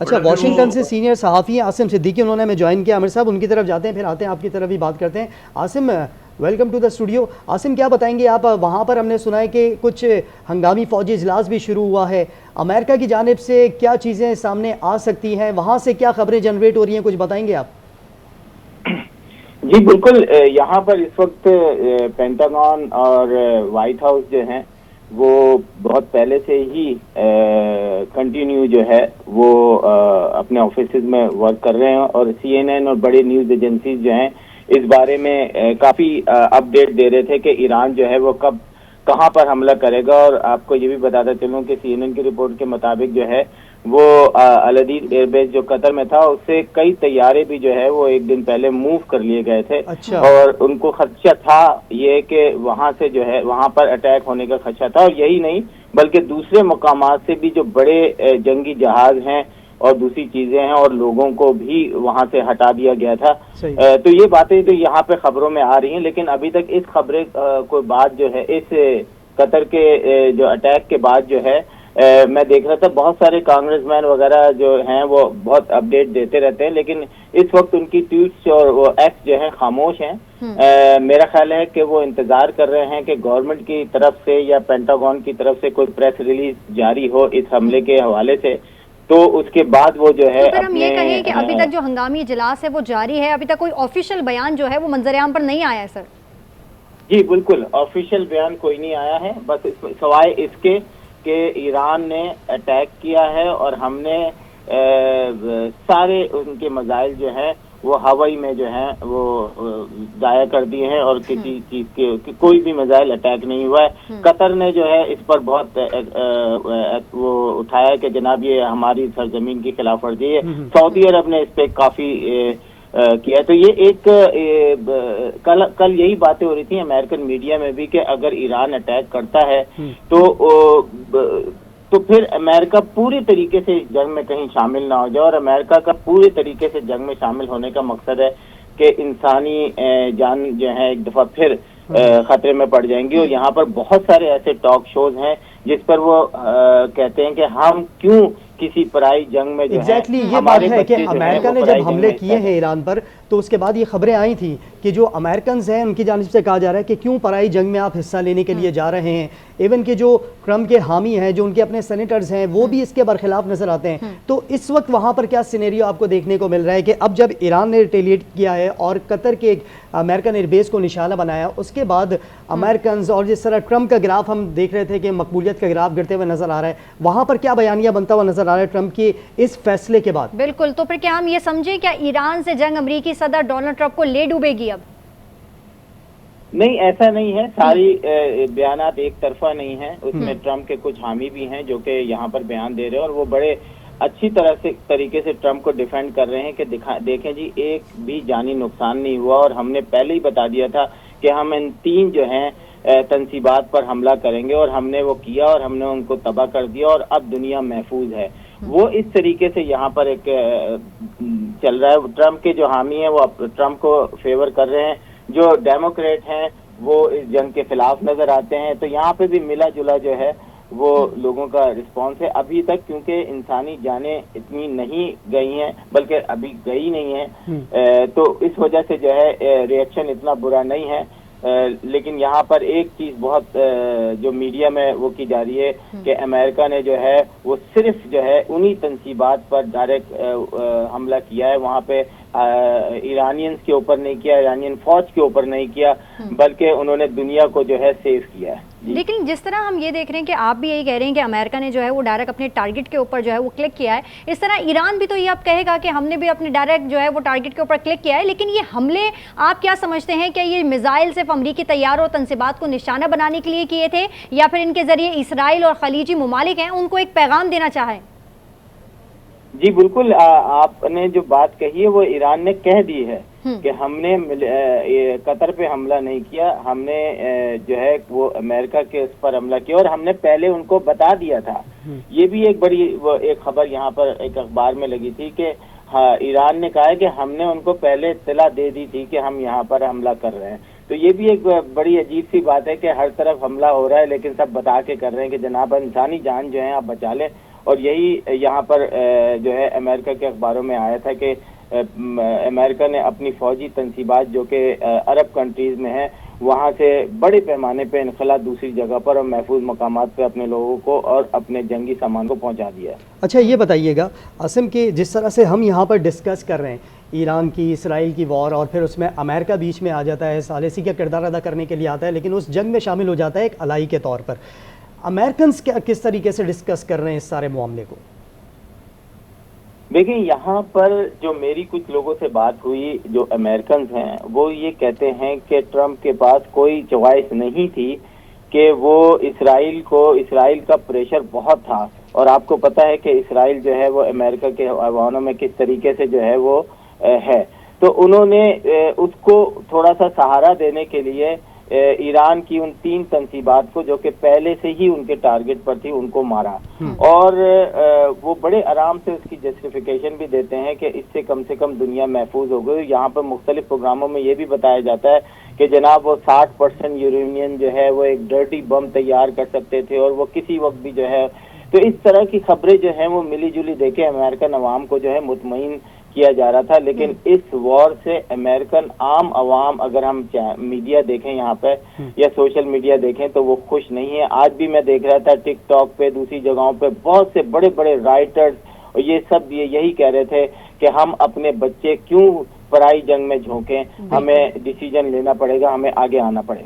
اچھا، واشنگٹن سے سینئر صحافی ہیں عاصم صدیقی، انہوں نے ہمیں جوائن کیا۔ عامر صاحب ان کی طرف جاتے ہیں، پھر آتے ہیں آپ کی طرف بھی بات کرتے ہیں۔ Asim, welcome to the studio. عاصم، کیا بتائیں گے آپ؟ وہاں پر ہم نے سنا ہے کہ کچھ ہنگامی فوجی اجلاس بھی شروع ہوا ہے، امریکہ کی جانب سے کیا چیزیں سامنے آ سکتی ہیں؟ وہاں سے کیا خبریں جنریٹ ہو رہی ہیں، کچھ بتائیں گے آپ؟ جی بالکل، یہاں پر اس وقت پینٹاگون اور وائٹ ہاؤس جو ہیں وہ بہت پہلے سے ہی کنٹینیو جو ہے وہ اپنے آفیسز میں ورک کر رہے ہیں، اور سی این این اور بڑے نیوز ایجنسیز جو ہیں اس بارے میں کافی اپ ڈیٹ دے رہے تھے کہ ایران جو ہے وہ کب کہاں پر حملہ کرے گا۔ اور آپ کو یہ بھی بتاتا چلوں کہ سی این این کی رپورٹ کے مطابق جو ہے وہ العدید ایئر بیس جو قطر میں تھا اس سے کئی طیارے بھی جو ہے وہ ایک دن پہلے موو کر لیے گئے تھے، اور ان کو خدشہ تھا یہ کہ وہاں سے جو ہے وہاں پر اٹیک ہونے کا خدشہ تھا، اور یہی نہیں بلکہ دوسرے مقامات سے بھی جو بڑے جنگی جہاز ہیں اور دوسری چیزیں ہیں اور لوگوں کو بھی وہاں سے ہٹا دیا گیا تھا۔ تو یہ باتیں تو یہاں پہ خبروں میں آ رہی ہیں، لیکن ابھی تک اس خبریں کو بعد جو ہے اس قطر کے جو اٹیک کے بعد جو ہے میں دیکھ رہا تھا بہت سارے کانگریس مین وغیرہ جو ہیں وہ بہت اپ ڈیٹ دیتے رہتے ہیں، لیکن اس وقت ان کی ٹویٹس اور وہ ایکس جو ہیں خاموش ہیں۔ میرا خیال ہے کہ وہ انتظار کر رہے ہیں کہ گورنمنٹ کی طرف سے یا پینٹاگون کی طرف سے کوئی پریس ریلیز جاری ہو اس حملے کے حوالے سے، تو اس کے بعد وہ جو ہے تو پھر ہم یہ کہیں کہ ابھی تک جو ہنگامی اجلاس ہے وہ جاری ہے، ابھی تک کوئی آفیشیل بیان جو ہے وہ منظر عام پر نہیں آیا ہے سر؟ جی بالکل، آفیشیل بیان کوئی نہیں آیا ہے، بس سوائے اس کے کہ ایران نے اٹیک کیا ہے اور ہم نے سارے ان کے میزائل جو ہیں وہ ہوائی میں جو ہیں وہ ضائع کر دیے ہیں، اور کسی چیز کے کوئی بھی میزائل اٹیک نہیں ہوا ہے۔ قطر نے جو ہے اس پر بہت وہ اٹھایا کہ جناب یہ ہماری سرزمین کی خلاف ورزی ہے۔ سعودی عرب نے اس پہ کافی کیا، تو یہ ایک کل یہی باتیں ہو رہی تھیں امریکن میڈیا میں بھی کہ اگر ایران اٹیک کرتا ہے تو پھر امریکہ پوری طریقے سے جنگ میں کہیں شامل نہ ہو جائے، اور امریکہ کا پوری طریقے سے جنگ میں شامل ہونے کا مقصد ہے کہ انسانی جان جو ہے ایک دفعہ پھر خطرے میں پڑ جائیں گی۔ اور یہاں پر بہت سارے ایسے ٹاک شوز ہیں جس پر وہ کہتے ہیں کہ ہم کیوں کسی پرائی جنگ میں جو ہے یہ بات ہے کہ امریکہ نے جب حملے کیے ہیں ایران پر تو اس کے بعد یہ خبریں آئی تھیں کہ جو امریکنز ہیں ان کی جانب سے کہا جا رہا ہے کہ کیوں پرائی جنگ میں آپ حصہ لینے کے لیے جا رہے ہیں۔ ایون کہ جو ٹرمپ کے حامی ہیں، جو ان کے اپنے سینیٹرز ہیں، وہ بھی اس کے برخلاف نظر آتے ہیں۔ تو اس وقت وہاں پر کیا سینیریو آپ کو دیکھنے کو مل رہا ہے کہ اب جب ایران نے ریٹیلیٹ کیا ہے اور قطر کے امریکن ایئر بیس کو نشانہ بنایا، اس کے بعد امریکنز اور جس طرح ٹرمپ کا گراف ہم دیکھ رہے تھے کہ مقبولیت کا گراف گرتے ہوئے نظر آ رہا ہے، وہاں پر کیا بیانیہ بنتا ہوا نظر آ رہا ہے ٹرمپ کی اس فیصلے کے بعد؟ بالکل، تو پھر کیا ہم یہ سمجھیں کیا ایران سے جنگ امریکی صدر ڈونلڈ ٹرمپ کو لے ڈوبے گی؟ اب نہیں، ایسا نہیں ہے، ساری بیانات ایک طرفہ نہیں ہیں، اس میں ٹرمپ کے کچھ حامی بھی ہیں جو کہ یہاں پر بیان دے رہے ہیں، اور وہ بڑے اچھی طریقے سے ٹرمپ کو ڈیفینڈ کر رہے ہیں کہ دیکھیں جی ایک بھی جانی نقصان نہیں ہوا، اور ہم نے پہلے ہی بتا دیا تھا کہ ہم ان 3 جو ہیں تنصیبات پر حملہ کریں گے، اور ہم نے وہ کیا اور ہم نے ان کو تباہ کر دیا، اور اب دنیا محفوظ ہے۔ وہ اس طریقے سے یہاں پر ایک چل رہا ہے۔ ٹرمپ کے جو حامی ہیں وہ ٹرمپ کو فیور کر رہے ہیں، جو ڈیموکریٹ ہیں وہ اس جنگ کے خلاف نظر آتے ہیں، تو یہاں پہ بھی ملا جلا جو ہے وہ لوگوں کا رسپانس ہے ابھی تک، کیونکہ انسانی جانیں اتنی نہیں گئی ہیں بلکہ ابھی گئی نہیں ہیں، تو اس وجہ سے جو ہے ریئیکشن اتنا برا نہیں ہے۔ لیکن یہاں پر ایک چیز بہت جو میڈیا میں وہ کی جا رہی ہے کہ امریکہ نے جو ہے وہ صرف جو ہے انہی تنصیبات پر ڈائریکٹ حملہ کیا ہے، وہاں پہ ایرانینز کے اوپر نہیں کیا، ایرانین فوج کے اوپر نہیں کیا، بلکہ انہوں نے دنیا کو جو ہے سیو کیا ہے۔ لیکن جس طرح ہم یہ دیکھ رہے ہیں کہ آپ بھی یہی کہہ رہے ہیں کہ امریکہ نے جو ہے وہ ڈائریکٹ اپنے ٹارگٹ کے اوپر جو ہے وہ کلک کیا ہے، اس طرح ایران بھی تو یہ اب کہے گا کہ ہم نے بھی اپنے ڈائریکٹ جو ہے وہ ٹارگٹ کے اوپر کلک کیا ہے۔ لیکن یہ حملے آپ کیا سمجھتے ہیں کہ یہ میزائل صرف امریکی طیاروں اور تنصیبات کو نشانہ بنانے کے لیے کیے تھے، یا پھر ان کے ذریعے اسرائیل اور خلیجی ممالک ہیں ان کو ایک پیغام دینا چاہیں؟ جی بالکل، آپ نے جو بات کہی ہے وہ ایران نے کہہ دی ہے کہ ہم نے قطر پہ حملہ نہیں کیا، ہم نے جو ہے وہ امریکہ کے اس پر حملہ کیا، اور ہم نے پہلے ان کو بتا دیا تھا۔ یہ بھی ایک بڑی ایک خبر یہاں پر ایک اخبار میں لگی تھی کہ ایران نے کہا ہے کہ ہم نے ان کو پہلے اطلاع دے دی تھی کہ ہم یہاں پر حملہ کر رہے ہیں۔ تو یہ بھی ایک بڑی عجیب سی بات ہے کہ ہر طرف حملہ ہو رہا ہے لیکن سب بتا کے کر رہے ہیں کہ جناب انسانی جان جو ہے آپ بچا لیں، اور یہی یہاں پر جو ہے امریکہ کے اخباروں میں آیا تھا کہ امریکہ نے اپنی فوجی تنصیبات جو کہ عرب کنٹریز میں ہیں وہاں سے بڑے پیمانے پہ انخلا دوسری جگہ پر اور محفوظ مقامات پہ اپنے لوگوں کو اور اپنے جنگی سامان کو پہنچا دیا ہے۔ اچھا یہ بتائیے گا عاصم کہ جس طرح سے ہم یہاں پر ڈسکس کر رہے ہیں ایران کی اسرائیل کی وار اور پھر اس میں امریکہ بیچ میں آ جاتا ہے، ثالثی کا کردار ادا کرنے کے لیے آتا ہے، لیکن اس جنگ میں شامل ہو جاتا ہے ایک الائی کے طور پر۔ امریکنز کس طریقے سے ڈسکس کر رہے ہیں اس سارے معاملے کو؟ دیکھیں یہاں پر جو میری کچھ لوگوں سے بات ہوئی جو امریکنز ہیں وہ یہ کہتے ہیں کہ ٹرمپ کے پاس کوئی چوائس نہیں تھی کہ وہ اسرائیل کا پریشر بہت تھا، اور آپ کو پتہ ہے کہ اسرائیل جو ہے وہ امریکہ کے ایوانوں میں کس طریقے سے جو ہے وہ ہے، تو انہوں نے اس کو تھوڑا سا سہارا دینے کے لیے ایران کی ان 3 تنصیبات کو جو کہ پہلے سے ہی ان کے ٹارگٹ پر تھی ان کو مارا، اور وہ بڑے آرام سے اس کی جسٹیفیکیشن بھی دیتے ہیں کہ اس سے کم دنیا محفوظ ہو گئی۔ یہاں پر مختلف پروگراموں میں یہ بھی بتایا جاتا ہے کہ جناب وہ 60% یورینیم جو ہے وہ ایک ڈرٹی بم تیار کر سکتے تھے اور وہ کسی وقت بھی جو ہے، تو اس طرح کی خبریں جو ہیں وہ ملی جلی دے کے امریکن عوام کو جو ہے مطمئن کیا جا رہا تھا، لیکن اس وار سے امریکن عام عوام اگر ہم میڈیا دیکھیں یہاں پہ یا سوشل میڈیا دیکھیں تو وہ خوش نہیں ہے۔ آج بھی میں دیکھ رہا تھا ٹک ٹاک پہ دوسری جگہوں پہ بہت سے بڑے بڑے رائٹرز اور یہ سب یہی کہہ رہے تھے کہ ہم اپنے بچے کیوں پرائی جنگ میں جھونکیں، ہمیں ڈیسیجن لینا پڑے گا، ہمیں آگے آنا پڑے گا۔